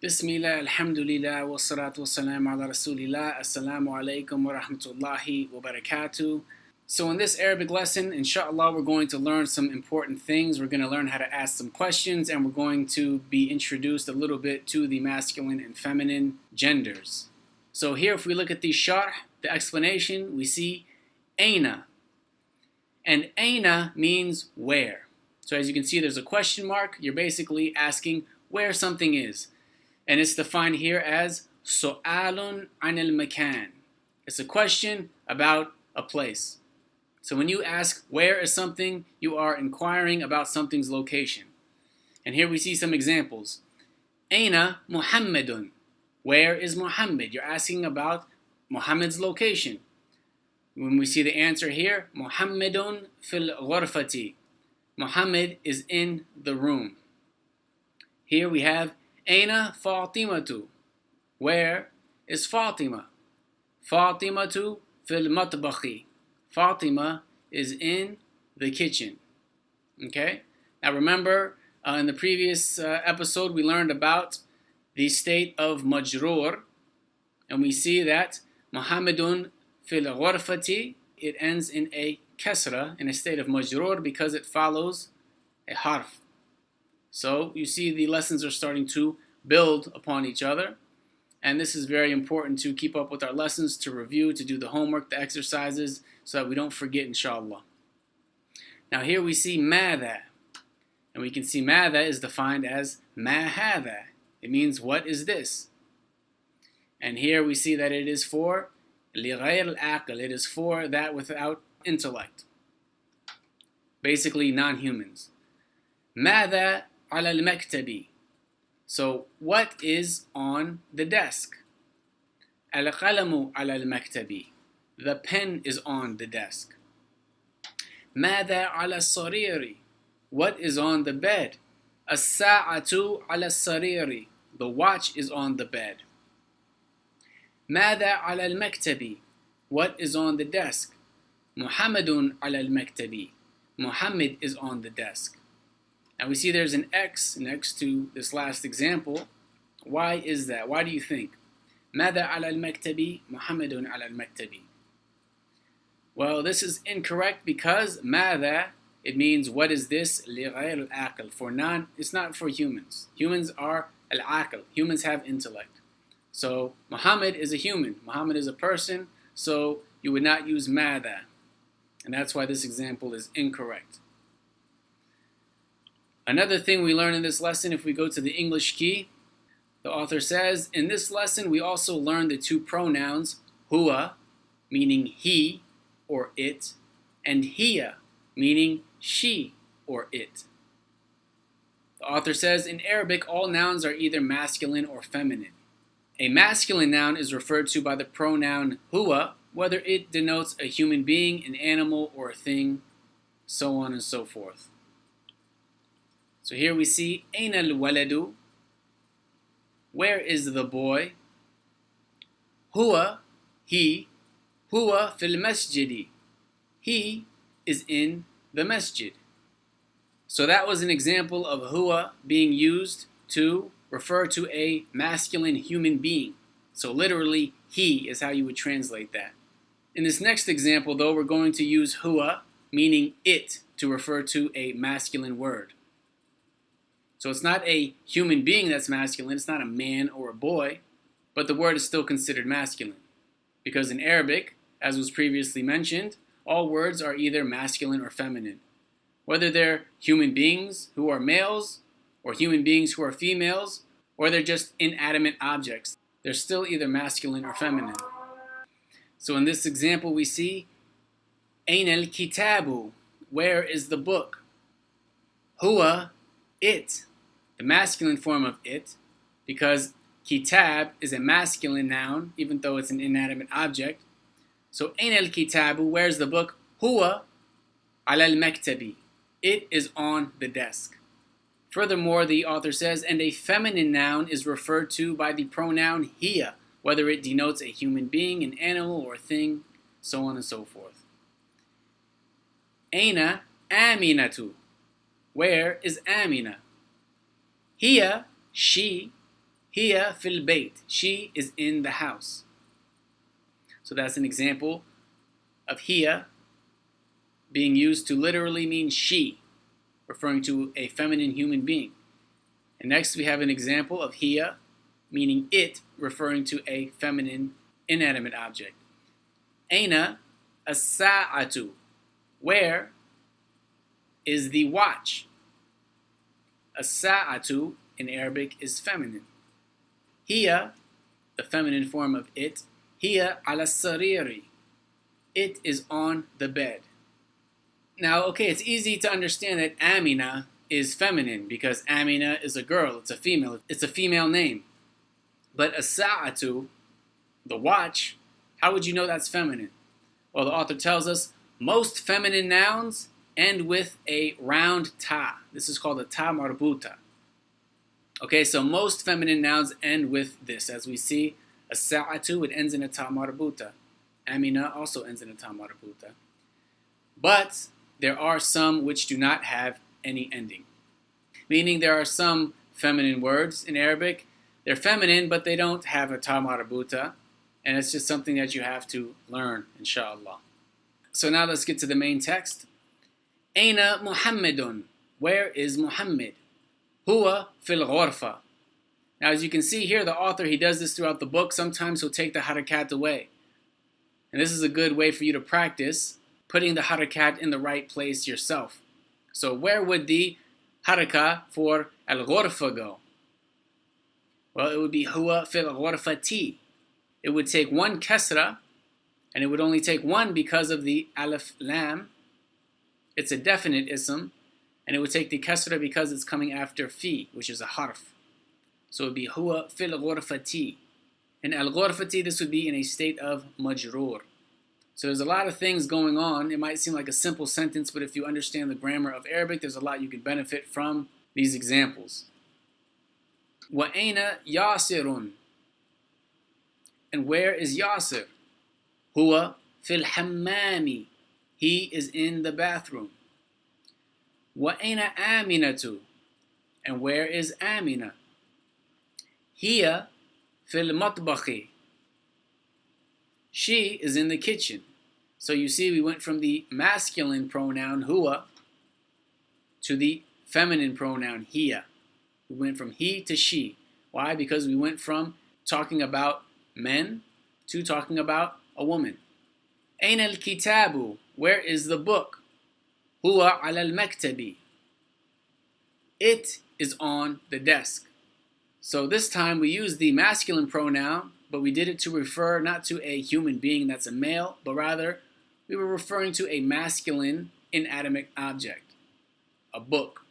Bismillah, alhamdulillah, wa salatu wa salam ala rasulillah, assalamu alaikum wa rahmatullahi wa barakatuh. So in this Arabic lesson, inshallah, we're going to learn some important things. We're going to learn how to ask some questions, and we're going to be introduced a little bit to the masculine and feminine genders. So here, if we look at the sharh, the explanation, we see Aina. And Aina means where. So as you can see, there's a question mark. You're basically asking where something is. And it's defined here as su'alun anil makan. It's a question about a place. So when you ask where is something, you are inquiring about something's location. And here we see some examples. Aina Muhammadun. Where is Muhammad? You're asking about Muhammad's location. When we see the answer here, Muhammadun fil ghurfati. Muhammad is in the room. Here we have Aina Fatimatu. Where is Fatima? Fatimatu fil matbakhi. Fatima is in the kitchen. Okay? Now remember, in the previous episode, we learned about the state of majroor. And we see that Muhammadun fil ghurfati, it ends in a kasra, in a state of majroor, because it follows a harf. So you see the lessons are starting to build upon each other. And this is very important to keep up with our lessons, to review, to do the homework, the exercises, so that we don't forget, inshallah. Now here we see Matha. And we can see Matha is defined as ma hadha. It means what is this? And here we see that it is for لغير العقل. It is for that without intellect. Basically non-humans. ماذا على المكتب. So what is on the desk? القلم على المكتب. The pen is on the desk. ماذا على السرير. What is on the bed? الساعة على السرير. The watch is on the bed. ماذا على المكتب. What is on the desk? محمد على المكتب. Muhammad is on the desk. Now we see there's an X next to this last example. Why is that? Why do you think? ماذا على المكتب. محمد على المكتب. Well, this is incorrect because ماذا, it means what is this? لغير العقل. For non, it's not for humans. Humans are al-aql. Humans have intellect. So Muhammad is a human. Muhammad is a person. So you would not use ماذا. And that's why this example is incorrect. Another thing we learn in this lesson, if we go to the English key, the author says, in this lesson we also learn the two pronouns, huwa, meaning he or it, and hiya, meaning she or it. The author says, in Arabic, all nouns are either masculine or feminine. A masculine noun is referred to by the pronoun huwa, whether it denotes a human being, an animal, or a thing, so on and so forth. So here we see Aina al-waladu. Where is the boy? Huwa, he. Huwa fil masjidi. He is in the masjid. So that was an example of huwa being used to refer to a masculine human being. So literally, he is how you would translate that. In this next example, though, we're going to use huwa, meaning it, to refer to a masculine word. So it's not a human being that's masculine, it's not a man or a boy, but the word is still considered masculine. Because in Arabic, as was previously mentioned, all words are either masculine or feminine. Whether they're human beings who are males, or human beings who are females, or they're just inanimate objects, they're still either masculine or feminine. So in this example we see, Aina al-kitabu. Where is the book? Huwa, it. The masculine form of it, because kitab is a masculine noun, even though it's an inanimate object. So, Aina al-kitabu, where's the book? Huwa ala al-maktabi. It is on the desk. Furthermore, the author says, and a feminine noun is referred to by the pronoun hiya, whether it denotes a human being, an animal, or a thing, so on and so forth. Aina aminatu. Where is Amina? Hiya, she. Hiya fil bayt. She is in the house. So that's an example of hiya being used to literally mean she, referring to a feminine human being. And next we have an example of hiya meaning it, referring to a feminine inanimate object. Aina as-sa'atu. Where is the watch? As-sa'atu in Arabic is feminine. Hiya, the feminine form of it, hiya ala sariri. It is on the bed. Now, okay, it's easy to understand that Amina is feminine because Amina is a girl, it's a female name. But as-sa'atu, the watch, how would you know that's feminine? Well, the author tells us most feminine nouns end with a round ta. This is called a ta marbuta. Okay, so most feminine nouns end with this. As we see, as-sa'atu, it ends in a ta marbuta. Amina also ends in a ta marbuta. But there are some which do not have any ending. Meaning there are some feminine words in Arabic. They're feminine, but they don't have a ta marbuta. And it's just something that you have to learn, inshallah. So now let's get to the main text. Aina Muhammadun. Where is Muhammad? Huwa fil ghurfa. Now as you can see here, the author, he does this throughout the book. Sometimes he'll take the harakat away. And this is a good way for you to practice putting the harakat in the right place yourself. So where would the harakah for al-ghurfa go? Well, it would be huwa fil ghurfati. It would take one kasra, and it would only take one because of the alif lam. It's a definite ism, and it would take the kasra because it's coming after fi, which is a harf. So it would be huwa fil ghurfati. In al-ghurfati, this would be in a state of majroor. So there's a lot of things going on. It might seem like a simple sentence, but if you understand the grammar of Arabic, there's a lot you can benefit from these examples. Wa aina yasirun. And where is Yasir? Huwa fil hammami. He is in the bathroom. Wa aina Aminatu. And where is Amina? Hiya fil matbakhi. She is in the kitchen. So you see we went from the masculine pronoun huwa to the feminine pronoun hiya. We went from he to she. Why? Because we went from talking about men to talking about a woman. Aina al-kitabu. Where is the book? Huwa ala al-maktabi. It is on the desk. So this time we used the masculine pronoun, but we did it to refer not to a human being that's a male, but rather we were referring to a masculine inanimate object, a book.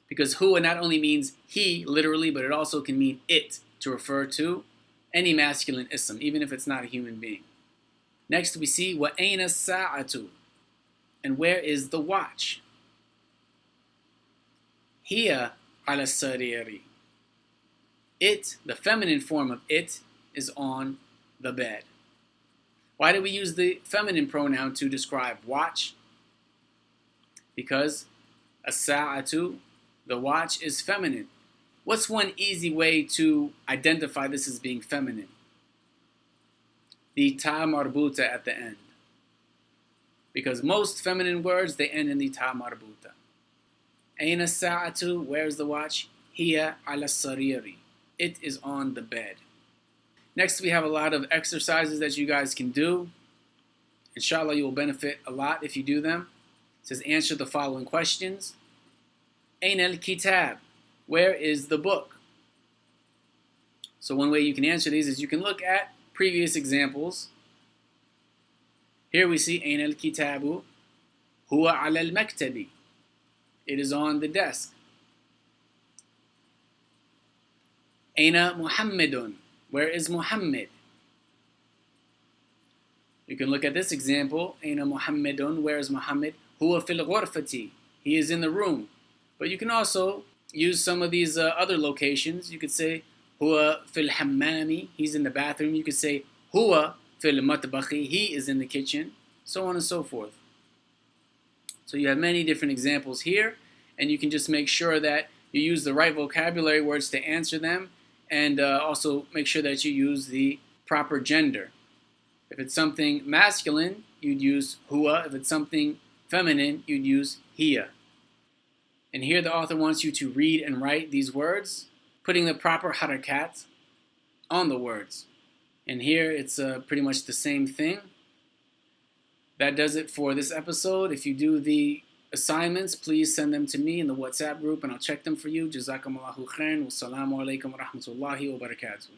Because huwa not only means he, literally, but it also can mean it, to refer to any masculine ism, even if it's not a human being. Next we see wa aina sa'atu. And where is the watch? Hiya ala sariri. It, the feminine form of it, is on the bed. Why do we use the feminine pronoun to describe watch? Because as-sa'atu, the watch, is feminine. What's one easy way to identify this as being feminine? The ta marbuta at the end. Because most feminine words, they end in the ta marbuta. Aina sa'atu, where's the watch? Hiya ala sariri. It is on the bed. Next, we have a lot of exercises that you guys can do. Inshallah, you will benefit a lot if you do them. It says, answer the following questions. Aina al-kitab. Where is the book? So one way you can answer these is you can look at previous examples. Here we see Aina al-kitabu. Huwa ala al-maktabi. It is on the desk. Aina Muhammadun. Where is Muhammad? You can look at this example. Aina Muhammadun. Where is Muhammad? Huwa fil ghurfati. He is in the room. But you can also use some of these other locations. You could say Huwa fil hammami. He's in the bathroom. You could say Huwa fil matbakhi. He is in the kitchen. So on and so forth. So you have many different examples here, and you can just make sure that you use the right vocabulary words to answer them, And also make sure that you use the proper gender. If it's something masculine, you'd use huwa. If it's something feminine, you'd use hiya. And here the author wants you to read and write these words, putting the proper harakat on the words. And here it's pretty much the same thing. That does it for this episode. If you do the assignments, please send them to me in the WhatsApp group and I'll check them for you. Jazakumullahu khairan. Wassalamu alaikum wa rahmatullahi wa barakatuh.